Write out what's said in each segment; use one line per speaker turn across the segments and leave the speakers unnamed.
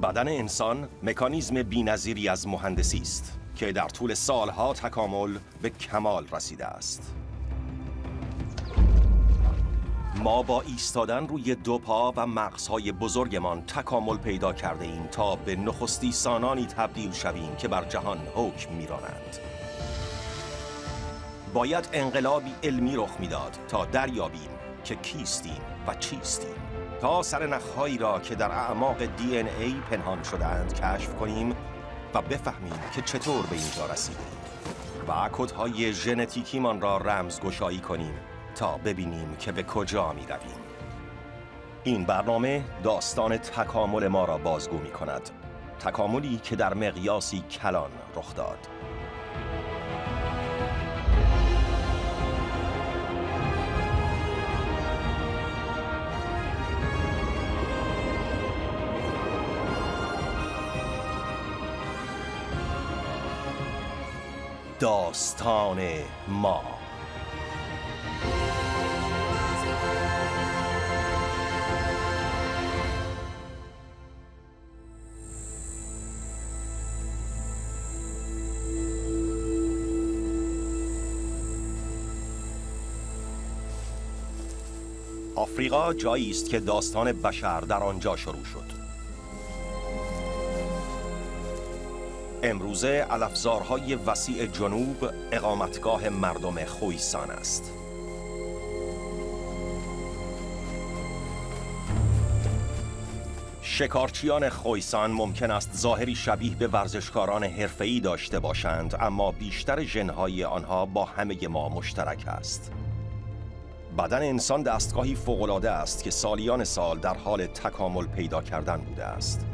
بدن انسان مکانیزم بی‌نظیری از مهندسی است که در طول سالها تکامل به کمال رسیده است. ما با ایستادن روی دو پا و مغزهای بزرگمان تکامل پیدا کرده ایم تا به نخستی سانانی تبدیل شویم که بر جهان حکم می‌رانند. باید انقلابی علمی رخ میداد تا دریابیم که کیستیم و چیستیم، تا سرنخ‌هایی را که در اعماق DNA پنهان شده‌اند کشف کنیم و بفهمیم که چطور به اینجا رسیدیم و کدهای ژنتیکیمان را رمزگشایی کنیم تا ببینیم که به کجا می رویم. این برنامه داستان تکامل ما را بازگو می کند. تکاملی که در مقیاسی کلان رخ داد. داستان ما. آفریقا جایی است که داستان بشر در آنجا شروع شد. امروزه علفزارهای وسیع جنوب اقامتگاه مردم خویسان است. شکارچیان خویسان ممکن است ظاهری شبیه به ورزشکاران حرفه‌ای داشته باشند، اما بیشتر ژن‌های آنها با همه ما مشترک است. بدن انسان دستگاهی فوق‌العاده است که سالیان سال در حال تکامل پیدا کردن بوده است.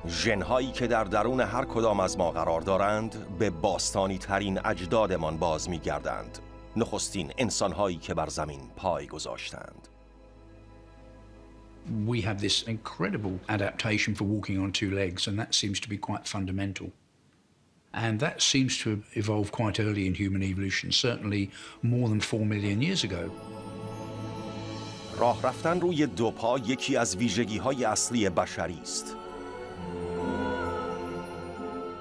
ژن‌هایی که در درون هر کدام از ما قرار دارند به باستانی ترین اجدادمان باز می‌گردند. نخستین انسان‌هایی که بر زمین پای گذاشتند.
We have this incredible adaptation for walking on two legs, and that seems to be quite fundamental. And that seems to have evolved quite early in human evolution, certainly more than 4 million years ago.
راه رفتن روی دو پا یکی از ویژگی‌های اصلی بشری است.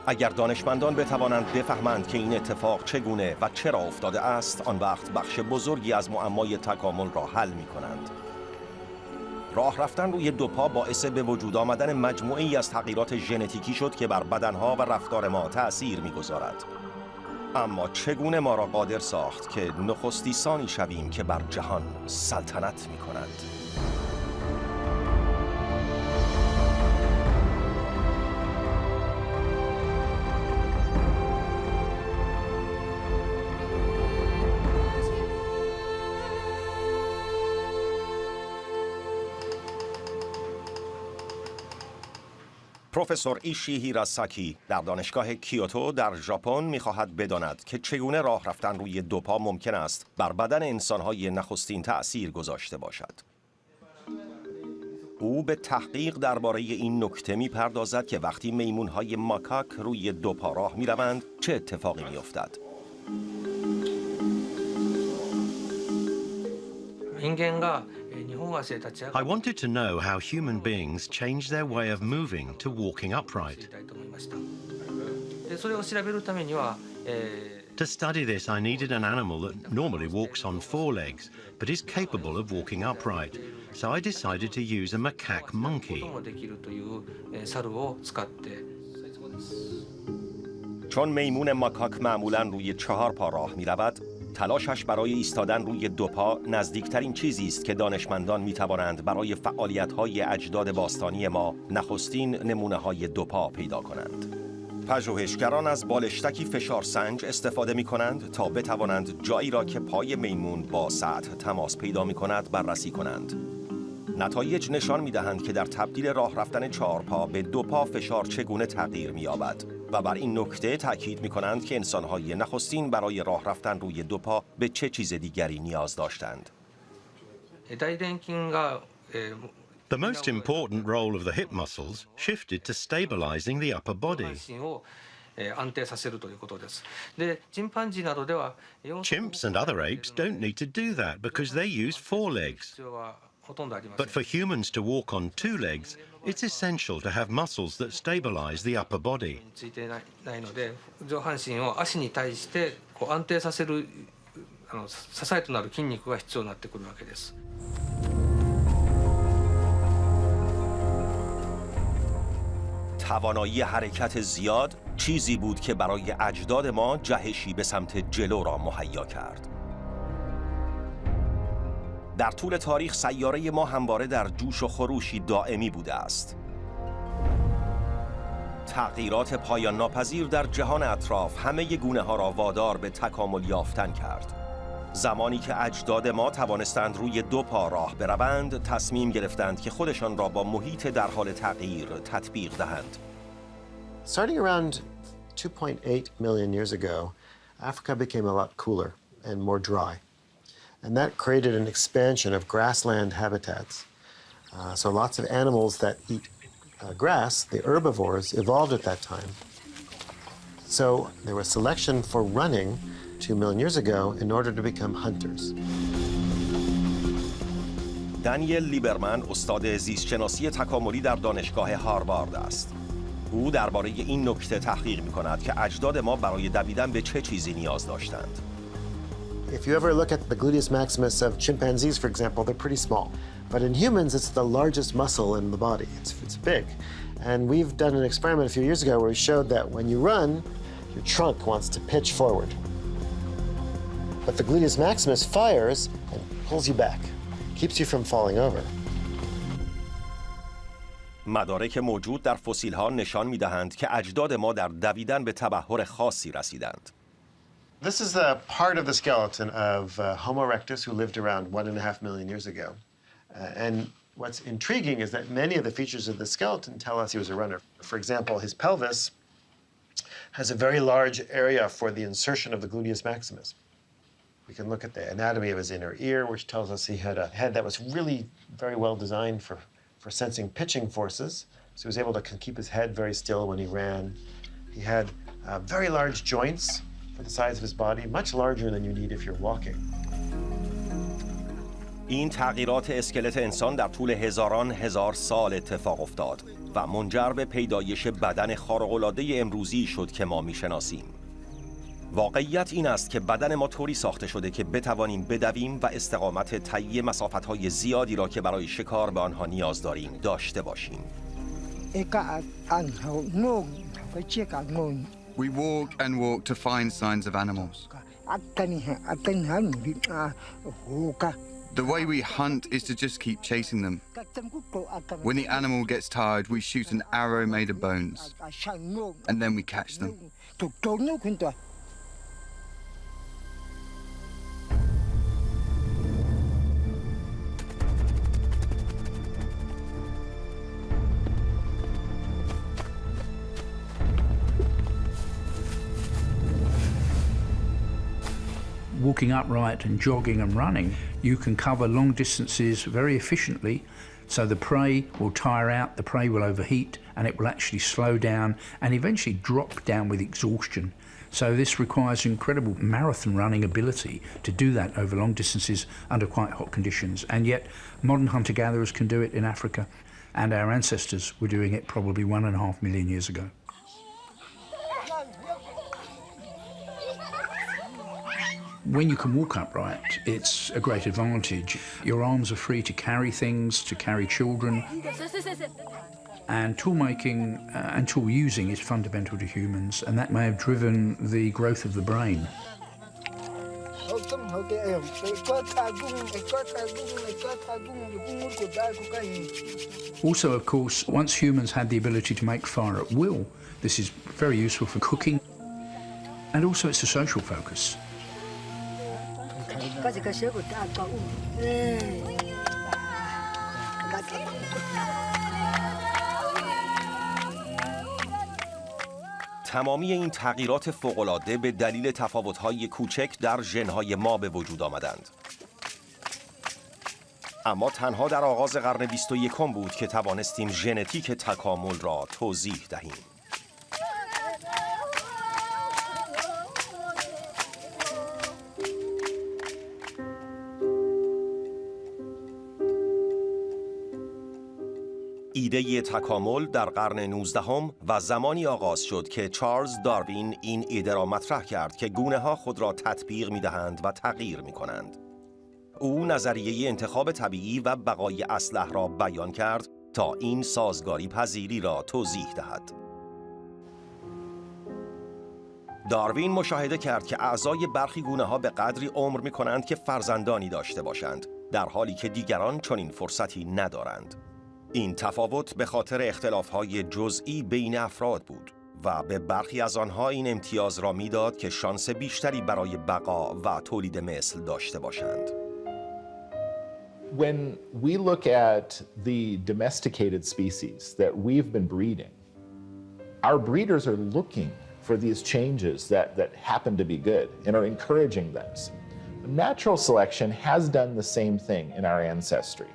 اگر دانشمندان بتوانند بفهمند که این اتفاق چگونه و چرا افتاده است، آن وقت بخش بزرگی از معمای تکامل را حل می‌کنند. راه رفتن روی دو پا باعث به وجود آمدن مجموعه‌ای از تغییرات ژنتیکی شد که بر بدنها و رفتار ما تأثیر می‌گذارد. اما چگونه ما را قادر ساخت که نخستی سانی شویم که بر جهان سلطنت می‌کند؟ پروفسور ایشی هیراساکی در دانشگاه کیوتو در ژاپن می‌خواهد بداند که چگونه راه رفتن روی دو پا ممکن است بر بدن انسان‌های نخستین تأثیر گذاشته باشد. او به تحقیق درباره این نکته می‌پردازد که وقتی میمون‌های ماکاک روی دو پا راه می‌روند چه اتفاقی می‌افتد.
I wanted to know how human beings change their way of moving to walking upright. To study this, I needed an animal that normally walks on four legs, but is capable of walking upright. So I decided to use a macaque monkey.
چون میمون ماکاک معمولاً روی چهار پا راه می‌رود، تلاشش برای ایستادن روی دو پا نزدیکترین چیزی است که دانشمندان می‌توانند برای فعالیت‌های اجداد باستانی ما نخستین نمونه‌های دو پا پیدا کنند. پژوهشگران از بالشتکی فشارسنج استفاده می‌کنند تا بتوانند جایی را که پای میمون با سطح تماس پیدا می‌کند بررسی کنند. نتایج نشان می‌دهند که در تبدیل راه رفتن چهار پا به دو پا فشار چگونه تغییر می‌یابد و بر این نکته تاکید می‌کنند که انسان‌های نخستین برای راه رفتن روی دو پا به چه چیز دیگری نیاز داشتند.
The most important role of the hip muscles shifted to stabilizing the upper body.
安定させるということです。で、チンパンジーなどでは
Chimps and other apes don't need to do that because they use 4 legs.
必要はほとんどありません。
But for humans to walk on 2 legs, it's essential to have muscles that stabilize the upper body.
ついてないので、上半身を足に対してこう安定させる支えとなる筋肉が必要になってくるわけです。
توانایی حرکت زیاد چیزی بود که برای اجداد ما جهشی به سمت جلو را مهیا کرد. در طول تاریخ سیاره ما همواره در جوش و خروشی دائمی بوده است. تغییرات پایان ناپذیر در جهان اطراف همه گونه ها را وادار به تکامل یافتن کرد. زمانی که اجداد ما توانستند روی 2 پا راه بروند، تصمیم گرفتند که خودشان را با محیط در حال تغییر تطبیق دهند.
Starting around 2.8 million years ago, Africa became a lot cooler and more dry. And that created an expansion of grassland habitats. So lots of animals that eat grass, the herbivores, evolved at that time. So there was selection for running 2 million years ago in order to become hunters.
دانیل لیبرمن استاد زیستشناسی تکاملی در دانشگاه هاروارد است. او درباره این نکته تحقیق می‌کند که اجداد ما برای دویدن به چه چیزی نیاز داشتند.
If you ever look at the gluteus maximus of chimpanzees, for example, they're pretty small. But in humans, it's the largest muscle in the body. It's big. And we've done an experiment a few years ago where we showed that when you run, your trunk wants to pitch forward. But the gluteus maximus fires and pulls you back, keeps you from falling over.
مدارک موجود در فسیل‌ها نشان می‌دهند که اجداد ما در دویدن به تبحر خاصی رسیدند.
This is the part of the skeleton of Homo erectus who lived around 1.5 million years ago. And what's intriguing is that many of the features of the skeleton tell us he was a runner. For example, his pelvis has a very large area for the insertion of the gluteus maximus. We can look at the anatomy of his inner ear, which tells us he had a head that was really very well designed for sensing pitching forces. So he was able to keep his head very still when he ran. He had very large joints for the size of his body, much larger than you need if you're walking.
این تغییرات اسکلت انسان در طول هزاران هزار سال اتفاق افتاد و منجر به پیدایش بدن خارق‌العاده امروزی شد که ما می‌شناسیم. واقعیت این است که بدن ما طوری ساخته شده که بتوانیم بدویم و استقامت طی مسافت‌های زیادی را که برای شکار به آنها نیاز داریم داشته باشیم.
We walk and walk to find signs of animals. The way we hunt is to just keep chasing them. When the animal gets tired, we shoot an arrow made of bones, and then we catch them.
Walking upright and jogging and running, you can cover long distances very efficiently. So the prey will tire out, the prey will overheat, and it will actually slow down and eventually drop down with exhaustion. So this requires incredible marathon running ability to do that over long distances under quite hot conditions. And yet modern hunter-gatherers can do it in Africa, and our ancestors were doing it probably 1.5 million years ago. When you can walk upright, it's a great advantage. Your arms are free to carry things, to carry children. And tool making and tool using is fundamental to humans, and that may have driven the growth of the brain. Also, of course, once humans had the ability to make fire at will, this is very useful for cooking, and also it's a social focus.
تمامی این تغییرات فوق‌العاده به دلیل تفاوت‌های کوچک در ژن‌های ما به وجود آمدند. اما تنها در آغاز قرن 21 بود که توانستیم ژنتیک تکامل را توضیح دهیم. ایده تکامل در قرن 19 و زمانی آغاز شد که چارلز داروین این ایده را مطرح کرد که گونه‌ها خود را تطبیق می‌دهند و تغییر می‌کنند. او نظریه انتخاب طبیعی و بقای اصلح را بیان کرد تا این سازگاری پذیری را توضیح دهد. داروین مشاهده کرد که اعضای برخی گونه‌ها به قدری عمر می‌کنند که فرزندانی داشته باشند، در حالی که دیگران چنین فرصتی ندارند. این تفاوت به خاطر اختلاف‌های جزئی بین افراد بود و به برخی از آنها این امتیاز را میداد که شانس بیشتری برای بقا و تولید مثل داشته باشند.
When we look at the domesticated species that we've been breeding, our breeders are looking for these changes that happen to be good and are encouraging them. Natural selection has done the same thing in our ancestry.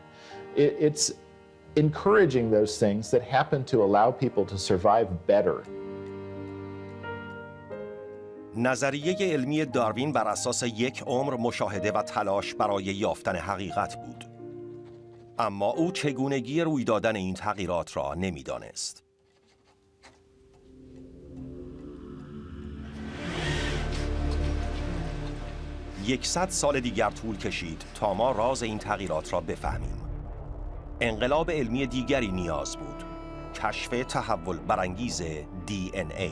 It's encouraging those things that happen to allow people to survive better.
نظریه علمی داروین بر اساس یک عمر مشاهده و تلاش برای یافتن حقیقت بود. اما او چگونگی روی دادن این تغییرات را نمی‌دانست. یکصد سال دیگر طول کشید تا ما راز این تغییرات را بفهمیم. انقلاب علمی دیگری نیاز بود. کشف تحول برانگیز DNA.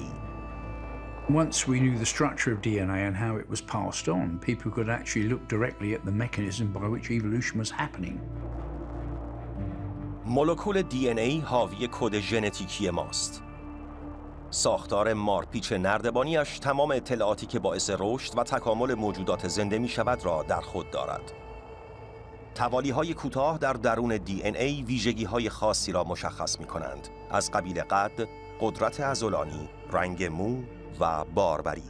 Once we knew the structure of DNA and how it was passed on, people could actually look directly at the mechanism by which evolution was happening.
مولکول DNA حاوی کد ژنتیکی ماست. ساختار مارپیچ نردبانیش تمام اطلاعاتی که باعث رشد و تکامل موجودات زنده می شود را در خود دارد. توالیه‌های کوتاه در درون DNA ویژگی‌های خاصی را مشخص می کنند، از قبیل قد، قدرت عضلانی، رنگ مو و باربری.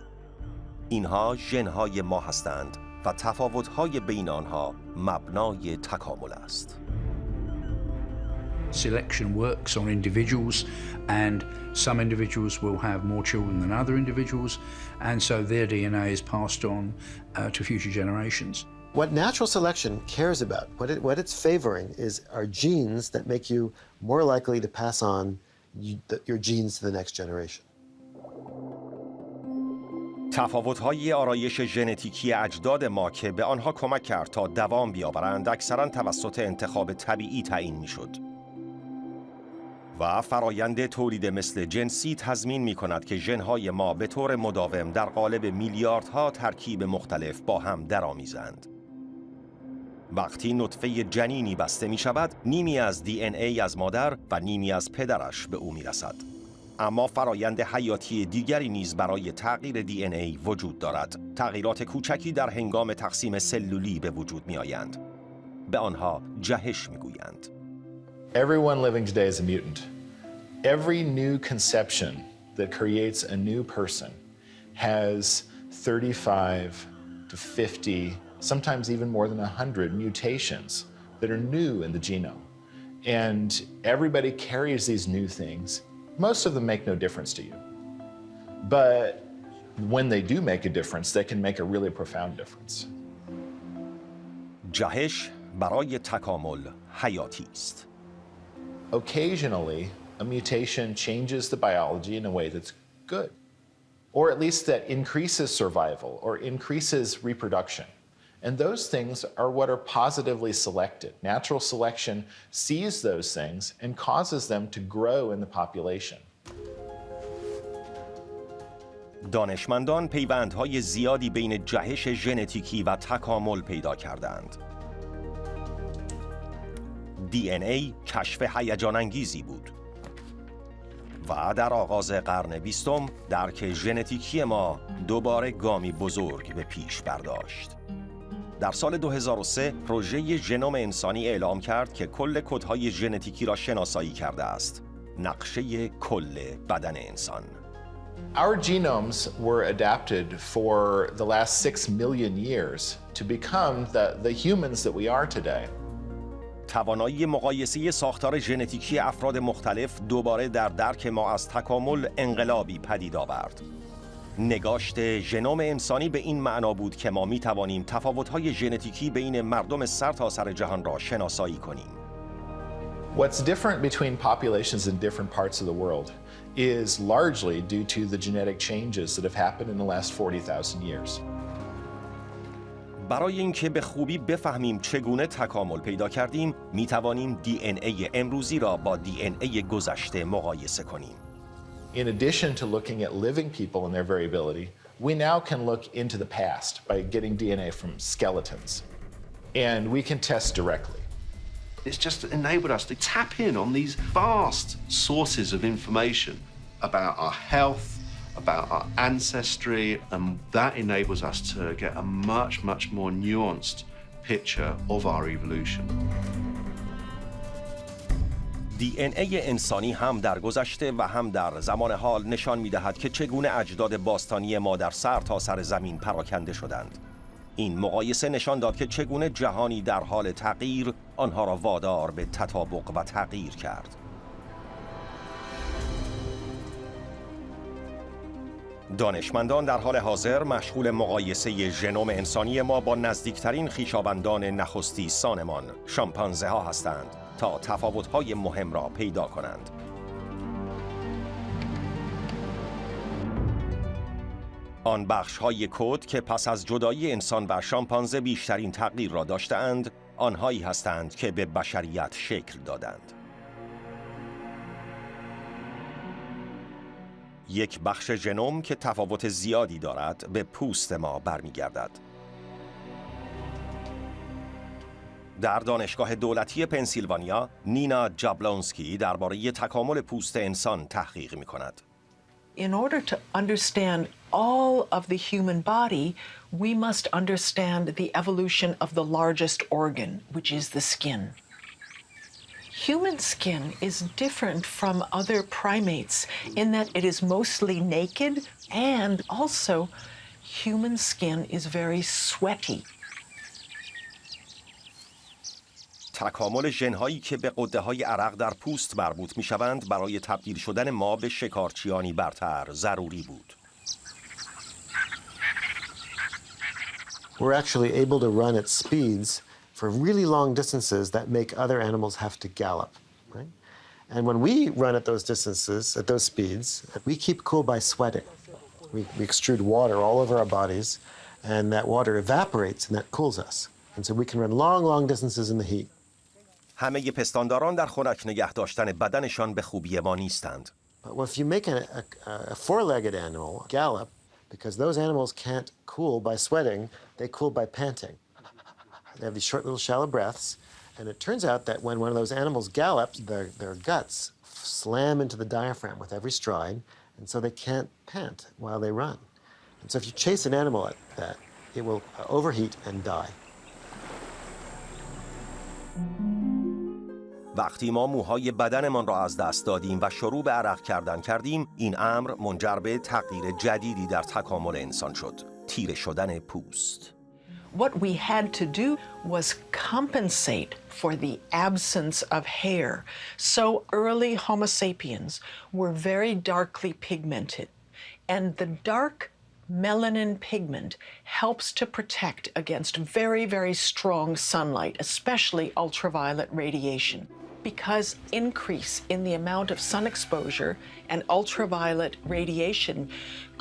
اینها ژن‌های ما هستند و تفاوت‌های بین آنها مبنای تکامل است.
Selection works on individuals, and some individuals will have more children than other individuals, and so their DNA is passed on to future generations.
What natural selection cares about, what it's favoring, is our genes that make you more likely to pass on your genes to the next generation.
تفاوت‌های آرایش ژنتیکی اجداد ما که به آنها کمک کرد تا دوام بیاورند، اکثراً توسط انتخاب طبیعی تعیین می‌شد. و فرایند تولید مثل جنسی تضمین می‌کند که ژن‌های ما به طور مداوم در قالب میلیاردها ترکیب مختلف با هم درآمیزند. وقتی نطفه جنینی بسته می‌شود، نیمی از DNA از مادر و نیمی از پدرش به او می‌رسد. اما فرایند حیاتی دیگری نیز برای تغییر DNA وجود دارد. تغییرات کوچکی در هنگام تقسیم سلولی به وجود می‌آیند. به آنها جهش می‌گویند.
Everyone living today is a mutant. Every new conception that creates a new person has 35 to 50, sometimes even more than 100 mutations that are new in the genome. And everybody carries these new things. Most of them make no difference to you. But when they do make a difference, they can make a really profound difference.
جهش برای تکامل حیاتی است.
Occasionally, a mutation changes the biology in a way that's good, or at least that increases survival or increases reproduction. And those things are what are positively selected. Natural selection sees those things and causes them to grow in the population.
دانشمندان پیوندهای زیادی بین جهش ژنتیکی و تکامل پیدا کردند. DNA کشف هیجان انگیزی بود و در آغاز قرن 20 درک ژنتیکی ما دوباره گامی بزرگ به پیش برداشت. در سال 2003 پروژه ژنوم انسانی اعلام کرد که کل کدهای ژنتیکی را شناسایی کرده است. نقشه کل بدن انسان.
Our genomes were adapted for the last 6 million years to become the humans that we are today.
توانایی مقایسه ساختار ژنتیکی افراد مختلف دوباره در درک ما از تکامل انقلابی پدید آورد. نگاشت ژنوم انسانی به این معنا بود که ما می توانیم تفاوت‌های ژنتیکی بین مردم سرتاسر جهان را شناسایی کنیم.
What's different between populations in different parts of the world is largely due to the genetic changes that have happened in the last 40,000 years.
برای اینکه به خوبی بفهمیم چگونه تکامل پیدا کردیم، می توانیم دی ان ای امروزی را با دی ان ای گذشته مقایسه کنیم.
In addition to looking at living people and their variability, we now can look into the past by getting DNA from skeletons. And we can test directly.
It's just enabled us to tap in on these vast sources of information about our health, about our ancestry, and that enables us to get a much, much more nuanced picture of our evolution.
دی ان ای انسانی هم در گذشته و هم در زمان حال نشان می‌دهد که چگونه اجداد باستانی ما در سر تا سر زمین پراکنده شدند. این مقایسه نشان داد که چگونه جهانی در حال تغییر آنها را وادار به تطابق و تغییر کرد. دانشمندان در حال حاضر مشغول مقایسه ژنوم انسانی ما با نزدیکترین خویشاوندان نخستی سانمان، شامپانزه ها هستند تا تفاوت‌های مهم را پیدا کنند. آن بخش‌های کد که پس از جدایی انسان و شامپانزه بیشترین تغییر را داشته‌اند، آنهایی هستند که به بشریت شکل دادند. یک بخش ژنوم که تفاوت زیادی دارد به پوست ما برمیگردد. در دانشگاه دولتی پنسیلوانیا، نینا جابلونسکی درباره تکامل پوست انسان تحقیق می‌کند.
In order to understand all of the human body, we must understand the evolution of the largest organ, which is the skin. Human skin is different from other primates in that it is mostly naked, and also human skin is very sweaty.
تکامل ژن‌هایی که به غده‌های عرق در پوست مربوط می‌شوند برای تبدیل شدن ما به شکارچیانی برتر ضروری بود.
We're actually able to run at speeds for really long distances that make other animals have to gallop, right? And when we run at those distances, at those speeds, we keep cool by sweating. We extrude water all over our bodies, and that water evaporates and that cools us. And so we can run long, long distances in the heat.
همه پستانداران در خنک نگه داشتن بدنشان به خوبی ما نیستند.
But if you make a four-legged animal gallop, because those animals can't cool by sweating, they cool by panting. They have these short little shallow breaths, and it turns out that when one of those animals gallops, their guts slam into the diaphragm with every stride, and so they can't pant while they run. And so if you chase an animal like that, it will overheat and die.
وقتی ما موهای بدنمان را از دست دادیم و شروع به عرق کردیم، این امر منجر به تغییر جدیدی در تکامل انسان شد. تیره شدن پوست.
What we had to do was compensate for the absence of hair. So early Homo sapiens were very darkly pigmented, and the dark melanin pigment helps to protect against very, very strong sunlight, especially ultraviolet radiation. Because increase in the amount of sun exposure and ultraviolet radiation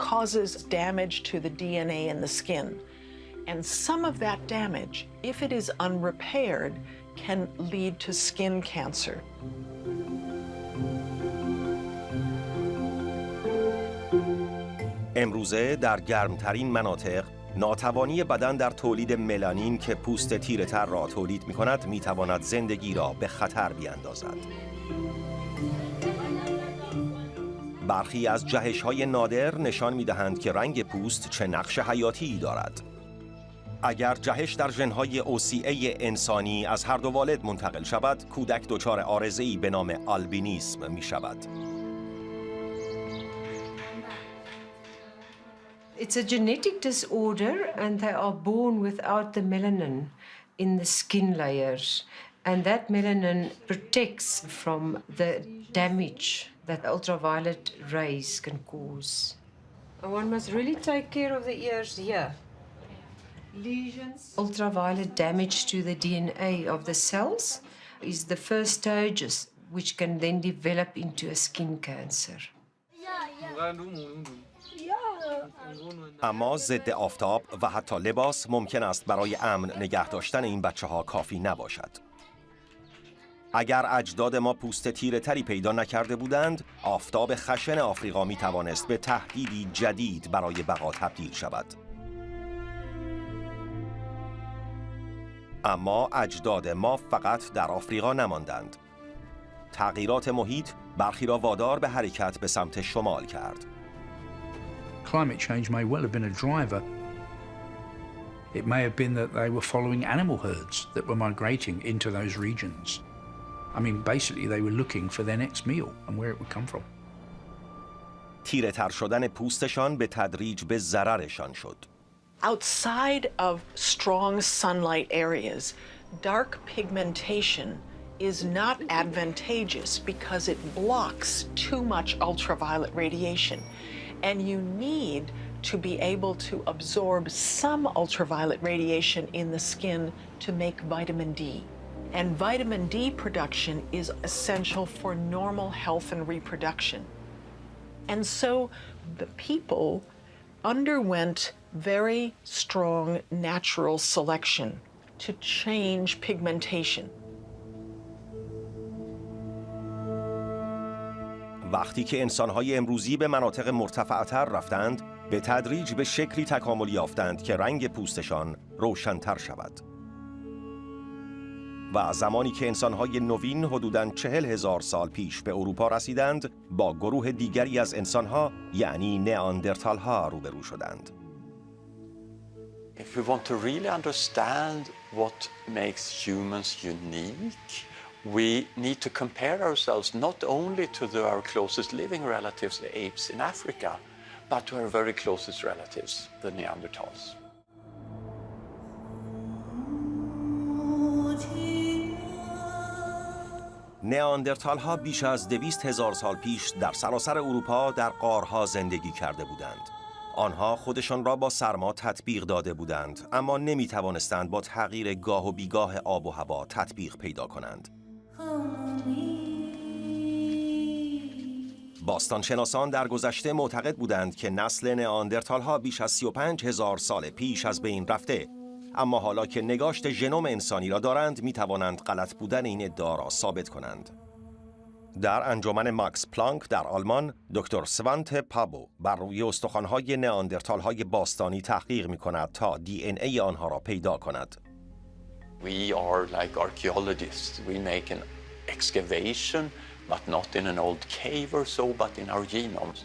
causes damage to the DNA in the skin. And some of that damage, if it is unrepaired, can lead to skin cancer.
امروزه در گرمترین مناطق ناتوانی بدن در تولید ملانین که پوست تیره‌تر را تولید می‌کند می‌تواند زندگی را به خطر بیاندازد. برخی از جهش‌های نادر نشان می‌دهند که رنگ پوست چه نقش حیاتی دارد. اگر جهش در ژن‌های OCA انسانی از هر دو والد منتقل شود، کودک دچار عارضه‌ای به نام آلبینیسم می‌شود.
It's a genetic disorder, and they are born without the melanin in the skin layers. And that melanin protects from the damage that ultraviolet rays can cause. And one must really take care of the ears here. Lesions, ultraviolet damage to the DNA of the cells, is the first stages, which can then develop into a skin cancer.
اما ضد آفتاب و حتی لباس ممکن است برای امن نگه داشتن این بچه‌ها کافی نباشد. اگر اجداد ما پوست تیره تری پیدا نکرده بودند، آفتاب خشن آفریقا می توانست به تهدیدی جدید برای بقا تبدیل شود. اما اجداد ما فقط در آفریقا نماندند. تغییرات محیط برخی را وادار به حرکت به سمت شمال کرد.
Climate change may well have been a driver. It may have been that they were following animal herds that were migrating into those regions. I mean, basically they were looking for their next meal and where it would come from.
تیره تر شدن پوستشان به تدریج به ضررشان شد.
Outside of strong sunlight areas, dark pigmentation is not advantageous because it blocks too much ultraviolet radiation. And you need to be able to absorb some ultraviolet radiation in the skin to make vitamin D. And vitamin D production is essential for normal health and reproduction. And so the people underwent very strong natural selection to change pigmentation.
وقتی که انسان‌های امروزی به مناطق مرتفع‌تر رفتند، به تدریج به شکلی تکامل یافتند که رنگ پوستشان روشن‌تر شود. و زمانی که انسان‌های نوین حدوداً 40,000 سال پیش به اروپا رسیدند، با گروه دیگری از انسان‌ها یعنی نئاندرتال‌ها روبرو شدند.
If we want to really understand what makes humans unique, we need to compare ourselves not only to our closest living relatives, the apes in Africa, but to our very closest relatives, the Neanderthals.
نئاندرتال‌ها بیش از 200,000 سال پیش در سراسر اروپا در غارها زندگی کرده بودند. آنها خودشان را با سرما تطبیق داده بودند، اما نمی توانستند با تغییر گاه و بیگاه آب و هوا تطبیق پیدا کنند. باستانشناسان در گذشته معتقد بودند که نسل نئاندرتال‌ها بیش از 35,000 سال پیش از بین رفته، اما حالا که نگاشت ژنوم انسانی را دارند می توانند غلط بودن این ادعا را ثابت کنند. در انجمن ماکس پلانک در آلمان، دکتر سوانته پابو بر روی استخوان‌های نئاندرتال‌های باستانی تحقیق می‌کند تا DNA آنها را پیدا کند.
We are like archaeologists. We make an excavation, but not in an old cave or so, but in our genomes.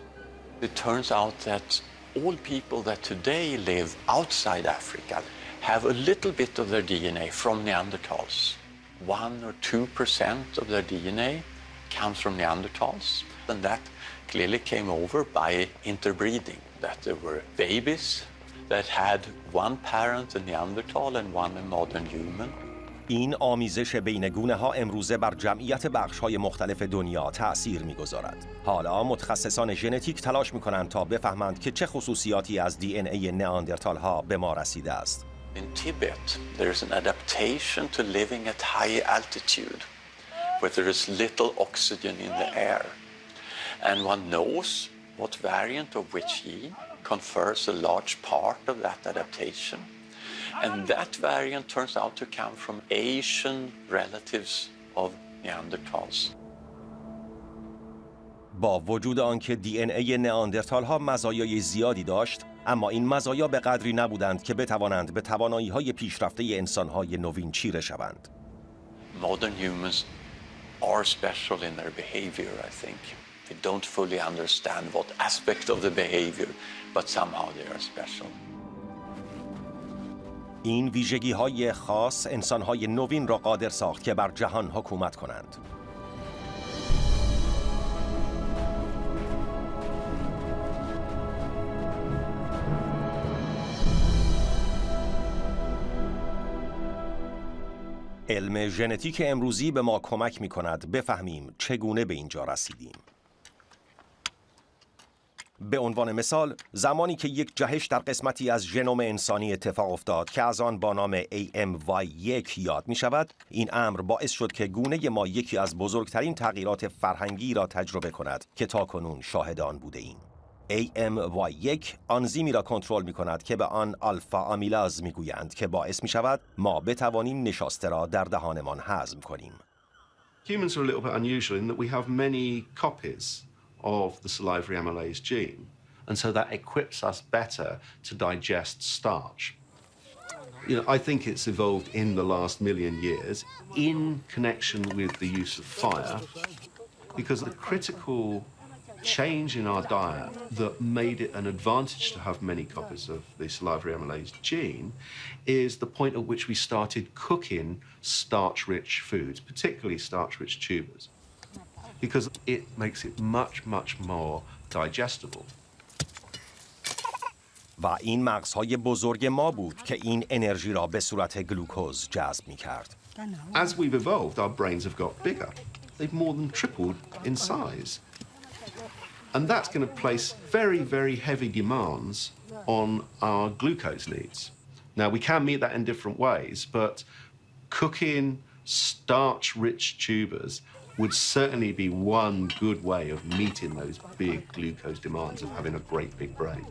It turns out that all people that today live outside Africa have a little bit of their DNA from Neanderthals. 1 or 2% of their DNA comes from Neanderthals, and that clearly came over by interbreeding, that there were babies that had one parent, a Neanderthal, and one a modern human.
این آمیزش بین گونه‌ها امروزه بر جمعیت بخش‌های مختلف دنیا تأثیر می‌گذارد. حالا متخصصان ژنتیک تلاش می‌کنند تا بفهمند که چه خصوصیاتی از DNA نئاندرتال‌ها به ما رسیده است.
In Tibet, there is an adaptation to living at high altitude, where there is little oxygen in the air. And one knows what variant of which gene confers a large part of that adaptation. And that variant turns out to come from Asian relatives of Neanderthals.
با وجود آنکه DNA نئاندرتال‌ها مزایای زیادی داشت، اما این مزایا به قدری نبودند که بتوانند به توانایی‌های پیشرفته انسان‌های نوین چیره شوند.
Modern humans are special in their behavior, I think. We don't fully understand what aspect of the behavior, but somehow they are special.
این ویژگی‌های خاص انسان‌های نوین را قادر ساخت که بر جهان حکومت کنند. علم ژنتیک امروزی به ما کمک می‌کند بفهمیم چگونه به اینجا رسیدیم. به عنوان مثال، زمانی که یک جهش در قسمتی از ژنوم انسانی اتفاق افتاد که از آن با نام AMY1 یاد می شود، این امر باعث شد که گونه ما یکی از بزرگترین تغییرات فرهنگی را تجربه کند که تاکنون شاهد آن بوده ایم. AMY1 آنزیمی را کنترل می کند که به آن آلفا آمیلاز می گویند که باعث می شود ما بتوانیم نشاسته را در دهانمان هضم کنیم.
Humans are a little bit unusual in that we have many copies of the salivary amylase gene, and so that equips us better to digest starch. You know, I think it's evolved in the last million years in connection with the use of fire, because the critical change in our diet that made it an advantage to have many copies of the salivary amylase gene is the point at which we started cooking starch-rich foods, particularly starch-rich tubers, because it makes it much, much more digestible.
و این مغزهای بزرگ ما بود که این انرژی را به صورت گلوکوز جذب می کرد.
As we've evolved, our brains have got bigger. They've more than tripled in size. And that's going to place very, very heavy demands on our glucose needs. Now, we can meet that in different ways, but cooking starch-rich tubers would certainly be one good way of meeting those big glucose demands of having a great big brain.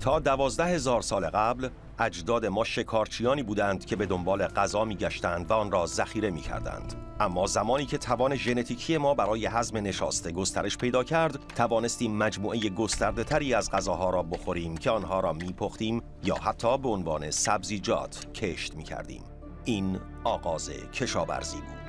تا 12,000 سال قبل اجداد ما شکارچیانی بودند که به دنبال غذا می‌گشتند و آن را ذخیره می‌کردند. اما زمانی که توان ژنتیکی ما برای هضم نشاسته گسترش پیدا کرد، توانستیم مجموعه گسترده‌تری از غذاها را بخوریم که آنها را می‌پختیم یا حتی به عنوان سبزیجات کشت می‌کردیم. این آغاز کشاورزی بود.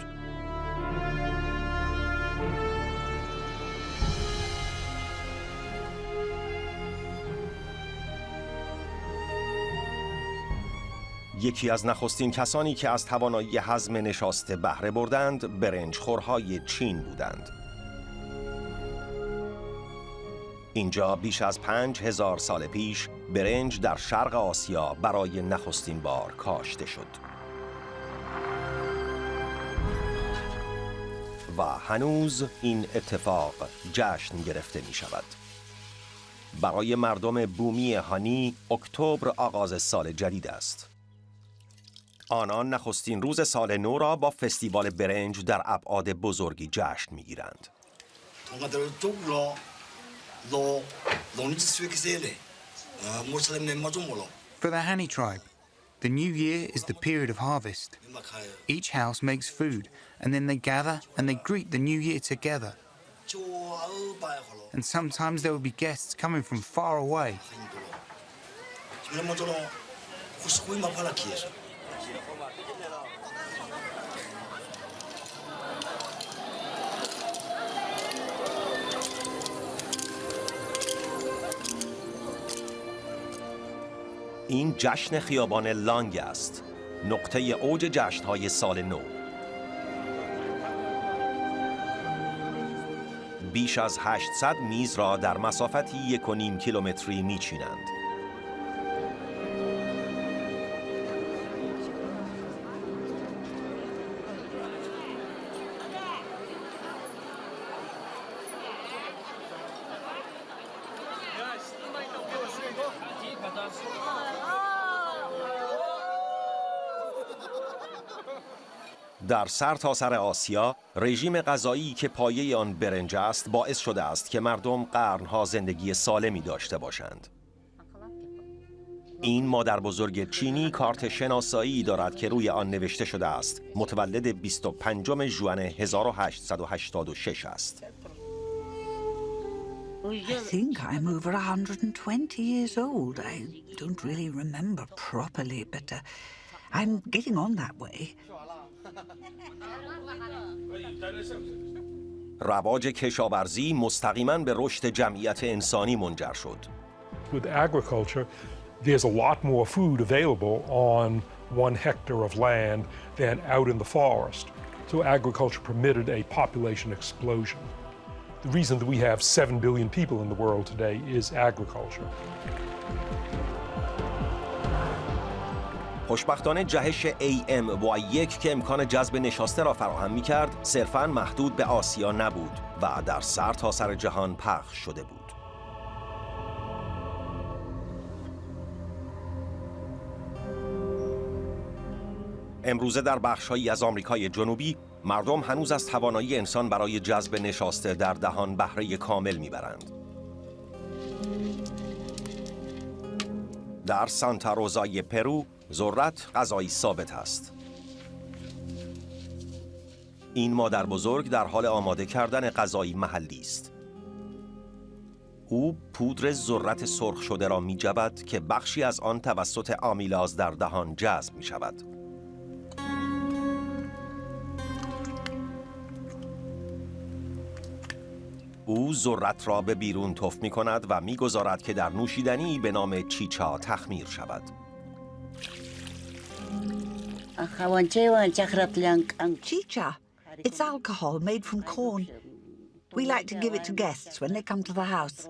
یکی از نخستین کسانی که از توانایی هضم نشاسته بهره بردند، برنجخورهای چین بودند. اینجا بیش از 5000 سال پیش برنج در شرق آسیا برای نخستین بار کاشته شد. و هنوز این اتفاق جشن گرفته می شود. برای مردم بومی هانی، اکتبر آغاز سال جدید است. آنان نخستین روز سال نو را با فستیوال برنج در ابعاد بزرگی جشن می‌گیرند.
For the Hani tribe, the new year is the period of harvest. Each house makes food, and then they gather and they greet the new year together. And sometimes there will be guests coming from far away.
این جشن خیابان لانگ است، نقطه اوج جشن‌های سال نو. بیش از 800 میز را در مسافتی 1.5 کیلومتری می‌چینند. در سرتاسر آسیا، رژیم غذایی که پایه آن برنج است باعث شده است که مردم قرنها زندگی سالمی داشته باشند. این مادر بزرگ چینی کارت شناسایی دارد که روی آن نوشته شده است متولد 25 ژوئن 1886 است.
I think I'm over 120 years old. I don't really remember properly, but I'm getting on that way.
رواج کشاورزی مستقیما به رشد جمعیت انسانی منجر شد.
With agriculture, there's a lot more food available on 1 hectare of land than out in the forest. So agriculture permitted a population explosion. The reason that we have 7 billion people in the world today is agriculture.
خوشبختانه جهش AMY1 که امکان جذب نشاسته را فراهم می‌کرد، صرفاً محدود به آسیا نبود و در سرتاسر جهان پخش شده بود. امروزه در بخش‌هایی از آمریکای جنوبی مردم هنوز از توانایی انسان برای جذب نشاسته در دهان بهره کامل میبرند. در سانتا روزای پرو ذرت غذایی ثابت است. این مادر بزرگ در حال آماده کردن غذایی محلی است. او پودر ذرت سرخ شده را می‌جوید که بخشی از آن توسط آمیلاز در دهان جذب می‌شود. او ذرت را به بیرون تف می کند و می گذارد که در نوشیدنی به نام چیچا تخمیر شود.
Chicha. It's alcohol made from corn. We like to give it to guests when they come to the house.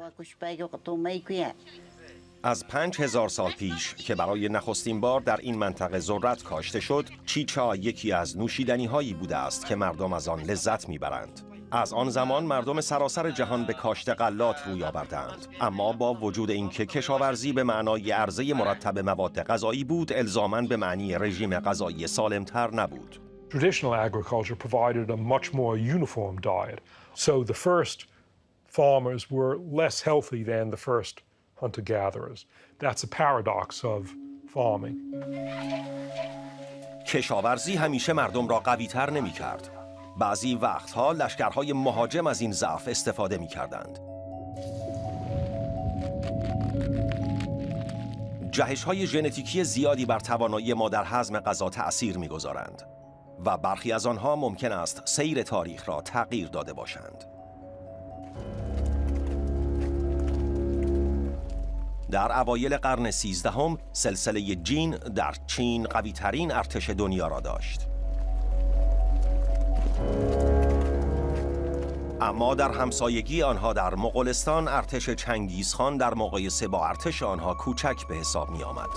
از 5000 سال پیش که برای نخستین بار در این منطقه ذرت کاشته شد، چیچا یکی از نوشیدنی هایی بوده است که مردم از آن لذت می برند. از آن زمان مردم سراسر جهان به کاشت غلات روی آوردند، اما با وجود اینکه کشاورزی به معنای عرضه مرتب مواد غذایی بود، الزاماً به معنی رژیم غذایی سالمتر نبود.
Traditional agriculture provided a much more uniform diet. So the first farmers were less healthy than the first hunter-gatherers. That's a paradox of farming.
کشاورزی همیشه مردم را قوی‌تر نمی‌کرد. بعضی وقتها لشکرهای مهاجم از این ضعف استفاده می‌کردند. جهش‌های ژنتیکی زیادی بر توانایی ما در هضم غذا تأثیر می‌گذارند و برخی از آنها ممکن است سیر تاریخ را تغییر داده باشند. در اوایل قرن 13 سلسله جین در چین قوی‌ترین ارتش دنیا را داشت. اما در همسایگی آنها در مغولستان ارتش چنگیزخان در مقایسه با ارتش آنها کوچک به حساب می آمد.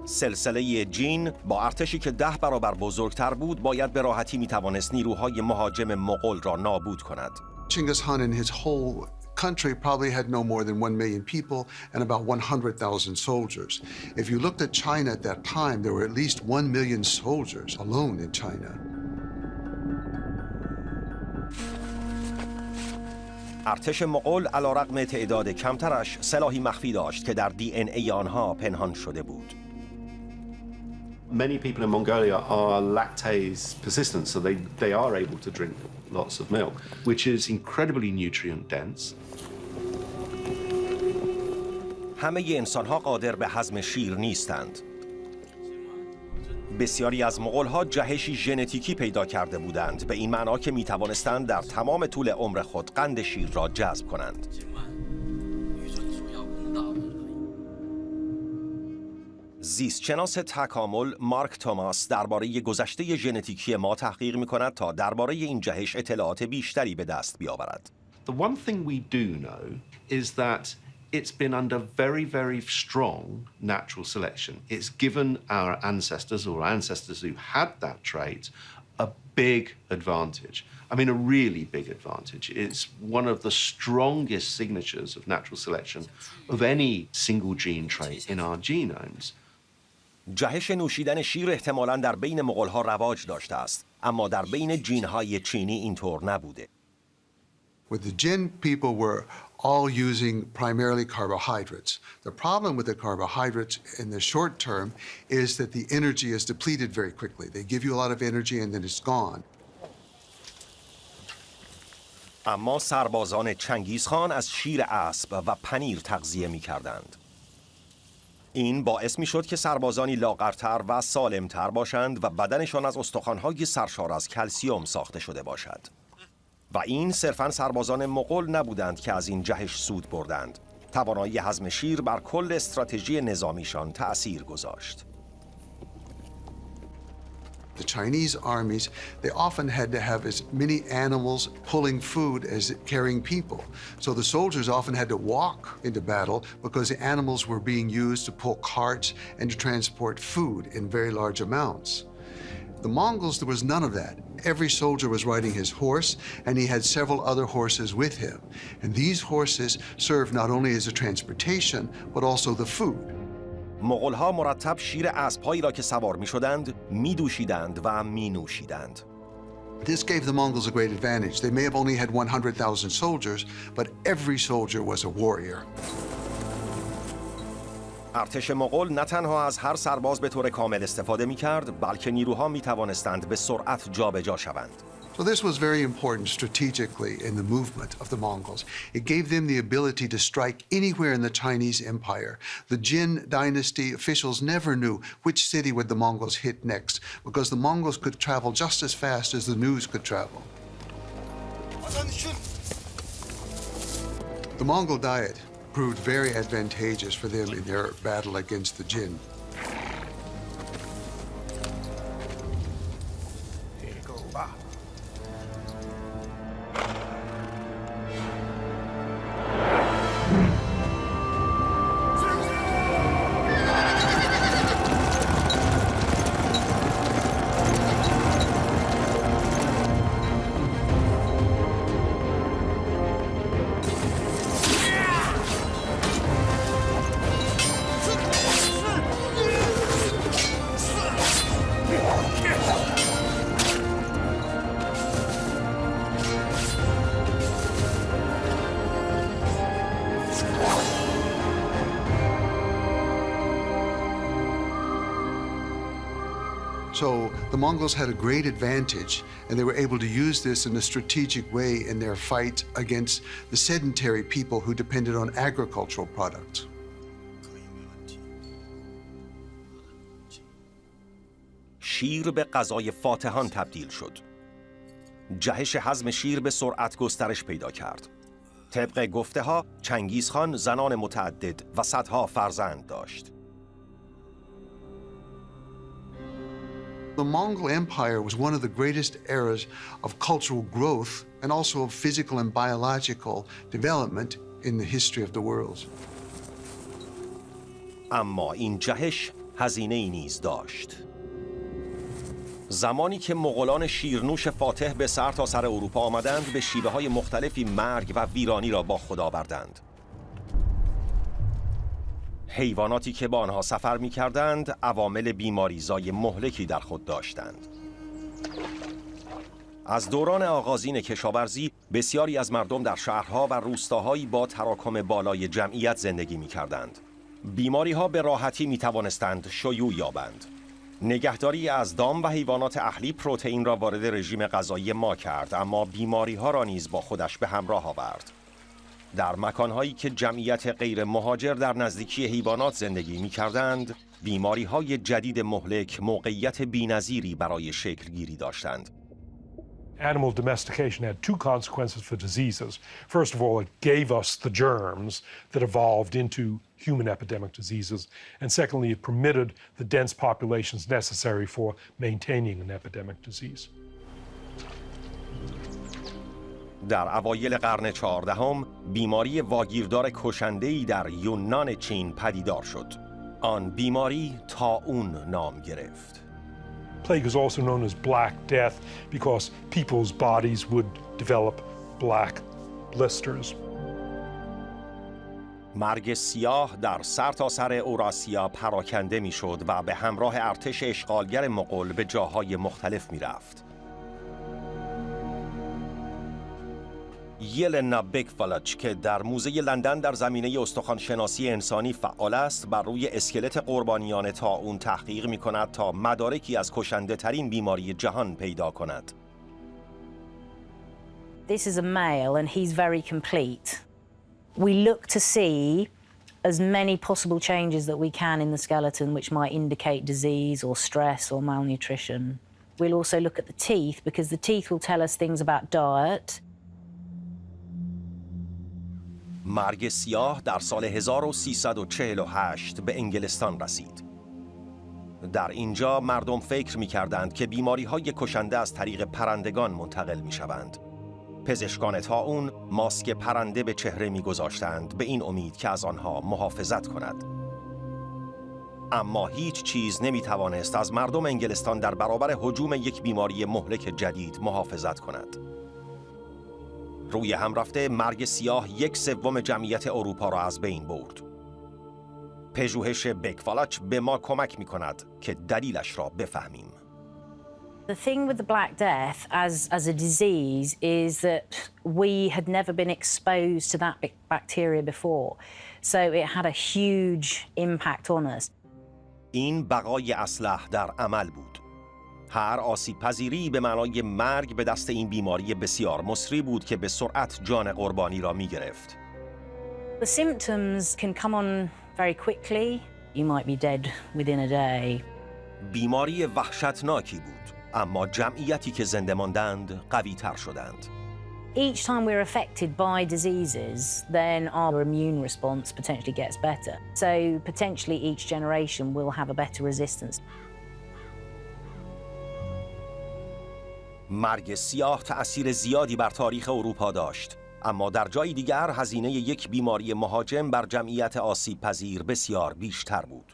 سلسله جین با ارتشی که 10 برابر بزرگتر بود باید به راحتی می توانست نیروهای مهاجم مغول را نابود کند.
Genghis Khan and his whole country probably had no more than 1 million people and about 100,000 soldiers. If you looked at China at that time, there were at least 1 million soldiers alone in China.
ارتش مغول علیرغم تعداد کمترش سلاحی مخفی داشت که در DNA آنها پنهان شده بود.
Many people in Mongolia are lactase persistent, so they are able to drink lots of milk, which is incredibly nutrient dense.
همه انسان‌ها قادر به هضم شیر نیستند. بسیاری از مغول‌ها جهشی ژنتیکی پیدا کرده بودند، به این معنا که می‌توانستند در تمام طول عمر خود قند شیر را جذب کنند. زیستشناس تکامل مارک توماس درباره گذشته ژنتیکی ما تحقیق می‌کند تا درباره این جهش اطلاعات بیشتری به دست بیاورد.
The one thing we do know is that it's been under very, very strong natural selection. It's given our ancestors or ancestors who had that trait a big advantage. I mean, a really big advantage. It's one of the strongest signatures of natural selection of any single gene trait in our genomes.
جهش نوشیدن شیر احتمالاً در بین مغول‌ها رواج داشته است، اما در بین جین‌های چینی اینطور نبوده.
With the Jin, people were all using primarily carbohydrates. The problem with the carbohydrates in the short term is that the energy is depleted very quickly. They give you a lot of energy and then it's gone.
اما سربازان چنگیزخان از شیر اسب و پنیر تغذیه می‌کردند. این باعث می‌شد که سربازانی لاغرتر و سالمتر باشند و بدنشان از استخوان‌های سرشار از کلسیم ساخته شده باشد. و این صرفاً سربازان مغول نبودند که از این جهش سود بردند. توانایی هضم شیر بر کل استراتژی نظامیشان تأثیر گذاشت.
The Chinese armies, they often had to have as many animals pulling food as carrying people. So the soldiers often had to walk into battle because the animals were being used to pull carts and to transport food in very large amounts. The Mongols, there was none of that. Every soldier was riding his horse, and he had several other horses with him. And these horses served not only as a transportation, but also the food.
مغول‌ها مرتب شیر اسب‌هایی را که سوار می‌شدند می‌دوشیدند و می‌نوشیدند.
This gave the Mongols a great advantage. They may have only had 100,000 soldiers, but every soldier was a warrior.
ارتش مغول نه تنها از هر سرباز به طور کامل استفاده می‌کرد، بلکه نیروها می‌توانستند به سرعت جابجا شوند.
So this was very important strategically in the movement of the Mongols. It gave them the ability to strike anywhere in the Chinese Empire. The Jin dynasty officials never knew which city would the Mongols hit next, because the Mongols could travel just as fast as the news could travel. The Mongol diet proved very advantageous for them in their battle against the Jin. So the Mongols had a great advantage, and they were able to use this in a strategic way in their fight against the sedentary people who depended on agricultural products.
شیر به غذای فاتحان تبدیل شد. جهش هضم شیر به سرعت گسترش پیدا کرد. طبق گفته ها چنگیز خان زنان متعدد و صدها فرزند داشت.
The Mongol Empire was one of the greatest eras of cultural growth and also of physical and biological development in the history of the world.
اما این جهش هزینه‌ای نیز داشت. زمانی که مغولان شیرنوش فاتح به سرتاسر اروپا آمدند، به شیوه‌های مختلفی مرگ و ویرانی را با خود آوردند. حیواناتی که با آنها سفر می‌کردند، عوامل بیماریزای مهلکی در خود داشتند. از دوران آغازین کشاورزی، بسیاری از مردم در شهرها و روستاهایی با تراکم بالای جمعیت زندگی می‌کردند. بیماری‌ها به راحتی می‌توانستند شیوع یابند. نگهداری از دام و حیوانات اهلی پروتئین را وارد رژیم غذایی ما کرد، اما بیماری‌ها را نیز با خودش به همراه آورد. در مکانهایی که جمعیت غیر مهاجر در نزدیکی حیوانات زندگی می‌کردند، بیماری‌های جدید مهلک موقعیت بی‌نظیری برای شکل‌گیری داشتند.
Animal domestication had two consequences for diseases. First of all, it gave us the germs that evolved into human epidemic diseases. And secondly, it permitted the dense populations necessary for maintaining an epidemic disease.
در اوایل قرن 14 بیماری واگیردار کشنده‌ای در یونان چین پدیدار شد. آن بیماری طاعون نام گرفت.
Plague is also known as Black Death because people's bodies would develop black blisters.
مرگ سیاه در سرتاسر اوراسیا پراکنده میشد و به همراه ارتش اشغالگر مغول به جاهای مختلف میرفت. یلنا بکفالچ که در موزه لندن در زمینه استخوان‌شناسی انسانی فعال است، بر روی اسکلت قربانیان طاعون تحقیق می‌کند تا مدارکی از کشنده‌ترین بیماری جهان پیدا کند.
This is a male and he's very complete. We look to see as many possible changes that we can in the skeleton which might indicate disease or stress or malnutrition. We'll also look at the teeth because the teeth will tell us things about diet.
مرگ سیاه در سال 1348 به انگلستان رسید. در اینجا مردم فکر می‌کردند که بیماری‌های کشنده از طریق پرندگان منتقل می‌شوند. پزشکان طاعون ماسک پرنده به چهره می‌گذاشتند به این امید که از آنها محافظت کند. اما هیچ چیز نمیتوانست از مردم انگلستان در برابر هجوم یک بیماری مهلک جدید محافظت کند. روی هم رفته مرگ سیاه 1/3 جمعیت اروپا را از بین برد. پژوهش بکفالاچ به ما کمک می کند که دلیلش را بفهمیم.
The thing with the Black Death as a disease is that we had never been exposed to that bacteria before. So it had a huge impact on us.
این بقای اسلحه در عمل بود. هر آسیب پذیری به معنای مرگ به دست این بیماری بسیار مسری بود که به سرعت جان قربانی را می گرفت.
The symptoms can come on very quickly. You might be dead within a day.
بیماری وحشتناکی بود، اما جمعیتی که زنده ماندند قوی تر شدند.
Each time we're affected by diseases, then our immune response potentially gets better. So potentially each generation will have a better resistance.
مرگ سیاه تأثیر زیادی بر تاریخ اروپا داشت، اما در جای دیگر هزینه یک بیماری مهاجم بر جمعیت آسیب پذیر بسیار بیشتر بود.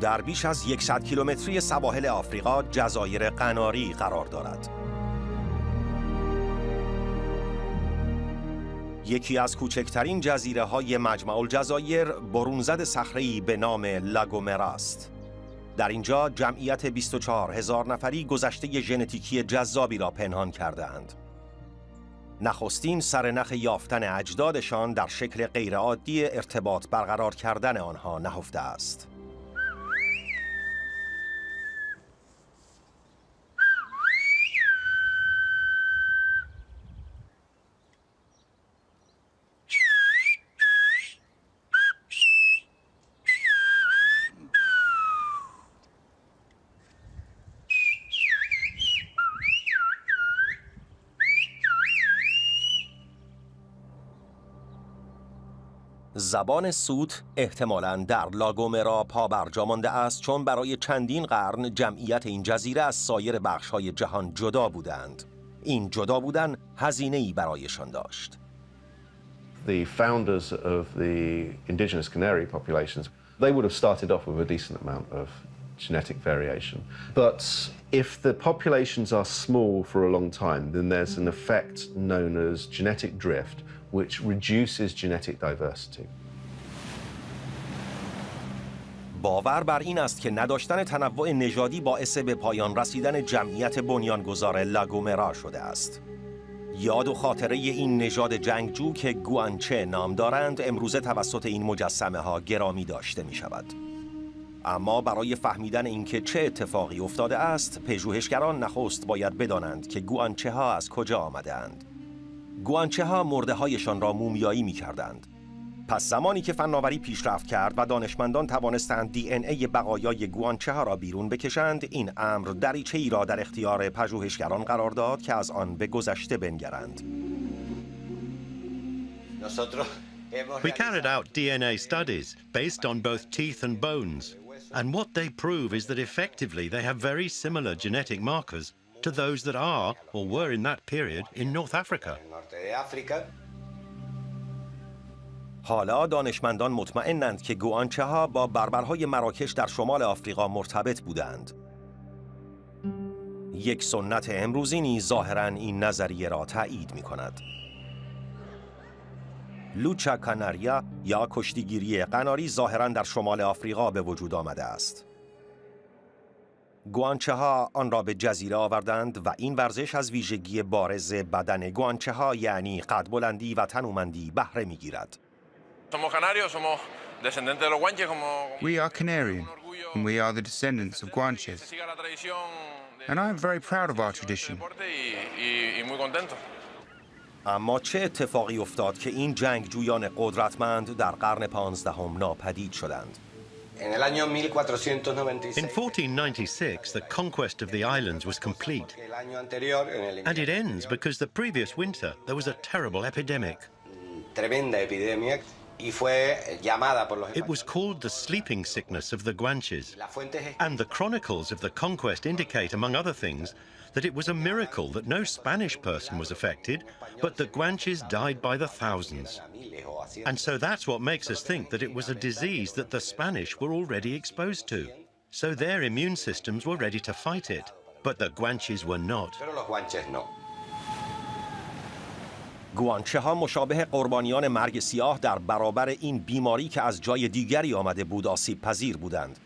در بیش از 100 کیلومتری سواحل آفریقا جزایر قناری قرار دارد. یکی از کوچکترین جزیره‌های مجمع الجزایر برونزد صخره‌ای به نام لاگومرا است. در اینجا جمعیت 24,000 نفری گذشته ژنتیکی جذابی را پنهان کرده‌اند. نخستین سرنخ یافتن اجدادشان در شکل غیرعادی ارتباط برقرار کردن آنها نهفته است. زبان سوت احتمالاً در لاگومرا پا برجا مانده است، چون برای چندین قرن جمعیت این جزیره از سایر بخش‌های جهان جدا بودند. این جدا بودن هزینه‌ای برایشان داشت.
The founders of the indigenous canary populations, they would have started off with a decent amount of genetic variation. But if the populations are small for a long time, then there's an effect known as genetic drift, which reduces genetic diversity.
باور بر این است که نداشتن تنوع نژادی باعث به پایان رسیدن جمعیت بنیانگذار لاگومرا شده است. یاد و خاطره این نژاد جنگجو که گوانچه نام دارند امروزه توسط این مجسمه ها گرامی داشته می شود. اما برای فهمیدن اینکه چه اتفاقی افتاده است، پژوهشگران نخست باید بدانند که گوانچه ها از کجا آمده اند. گوانچه ها مرده هایشان را مومیایی می کردند. پس زمانی که فناوری پیشرفت کرد و دانشمندان توانستند دی ان ای بقایای گوانچه ها را بیرون بکشند، این امر دریچه ای را در اختیار پژوهشگران قرار داد که از آن به گذشته بنگرند.
We carried out DNA studies based on both teeth and bones, and what they prove is that effectively they have very similar genetic markers to those that are or were in that period in North Africa.
حالا دانشمندان مطمئنند که گوانچه ها با بربرهای مراکش در شمال آفریقا مرتبط بودند. یک سنت امروزی نیز ظاهراً این نظریه را تایید می کند. لوچا کاناریا یا کشتیگیری قناری ظاهراً در شمال آفریقا به وجود آمده است. گوانچه ها آن را به جزیره آوردند و این ورزش از ویژگی بارز بدن گوانچه ها یعنی قد بلندی و تنومندی بهره می گیرد.
We are Canarian, and we are the descendants of Guanches. And I am very proud of our tradition.
اما چه اتفاقی افتاد که این جنگجویان قدرتمند در قرن 15 ناپدید شدند؟
In 1496, the conquest of the islands was complete. And it ends because the previous winter there was a terrible epidemic. It was called the sleeping sickness of the Guanches, and the chronicles of the conquest indicate, among other things, that it was a miracle that no Spanish person was affected, but the Guanches died by the thousands. And so that's what makes us think that it was a disease that the Spanish were already exposed to. So their immune systems were ready to fight it, but the Guanches were not.
گوانچه ها مشابه قربانیان مرگ سیاه در برابر این بیماری که از جای دیگری آمده بود آسیب پذیر بودند.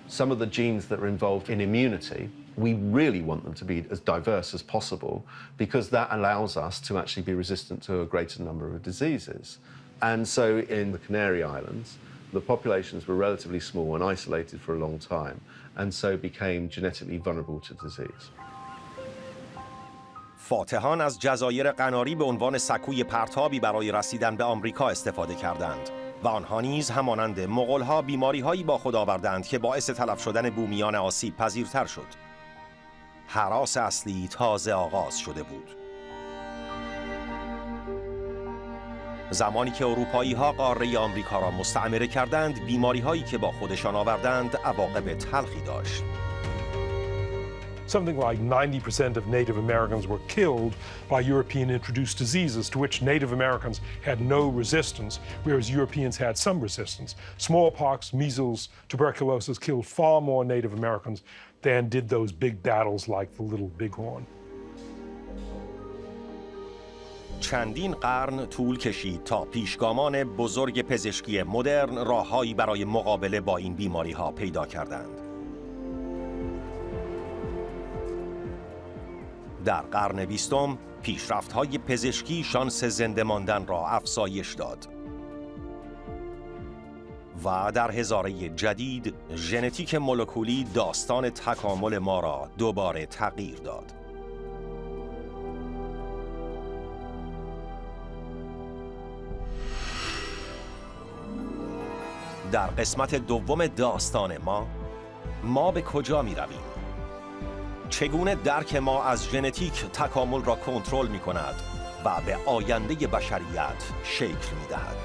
Some of the genes that are involved in immunity, we really want them to be as diverse as possible because that allows us to actually be resistant to a greater number of diseases. And so in the Canary Islands, the populations were relatively small and isolated for a long time, and so became genetically vulnerable to disease.
فاتحان از جزایر قناری به عنوان سکوی پرتابی برای رسیدن به آمریکا استفاده کردند و آنها نیز همانند مغول‌ها بیماری‌هایی با خود آوردند که باعث تلف شدن بومیان آسیب پذیرتر شد. هراس اصلی تازه آغاز شده بود. زمانی که اروپایی‌ها قاره آمریکا را مستعمره کردند، بیماری‌هایی که با خودشان آوردند عواقب تلخی داشت.
Something like 90% of Native Americans were killed by European-introduced diseases to which Native Americans had no resistance, whereas Europeans had some resistance. Smallpox, measles, tuberculosis killed far more Native Americans than did those big battles like the Little Bighorn.
چندین قرن طول کشید تا پیشگامان بزرگ پزشکی مدرن راههایی برای مقابله با این بیماری‌ها پیدا کردند. در قرن 20 پیشرفت‌های پزشکی شانس زنده ماندن را افزایش داد. و در هزاره جدید ژنتیک مولکولی داستان تکامل ما را دوباره تغییر داد. در قسمت دوم داستان ما به کجا می رویم؟ چگونه درک ما از ژنتیک تکامل را کنترل می کند و به آینده بشریت شکل می دهد؟